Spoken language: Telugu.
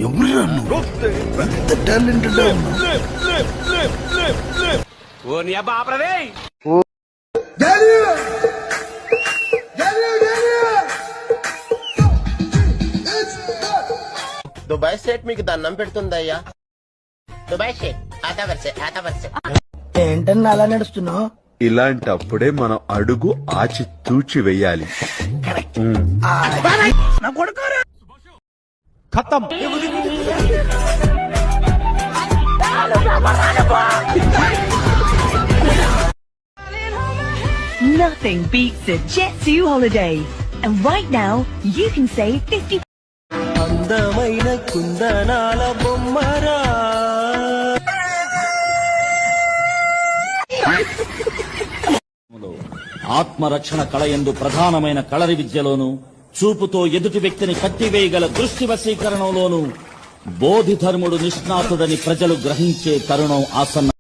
ఎవరురా నువ్వు? ఎంత టాలెంటెడ్ దుబాయ్ స్టేట్ మీకు దండం పెడుతుందయ్యా. Dubai state ఆతా వర్సే. ఏంటన్నా అలా నడుస్తున్నావు? ఇలాంటప్పుడే మనం అడుగు ఆచి తూచి వెయ్యాలి. ఖతం. Nothing beats a Jet2 holiday. And right now, you can save 50%. అందమైన కుందనాల బొమ్మరా. ఆత్మరక్షణ కళ యందు ప్రధానమైన కళరి విద్యలోను, చూపుతో ఎదుటి వ్యక్తిని కట్టివేయగల దృష్టి వశీకరణలోను బోధిధర్ముడు నిష్ణాతుడని ప్రజలు గ్రహించే తరుణం ఆసన్న.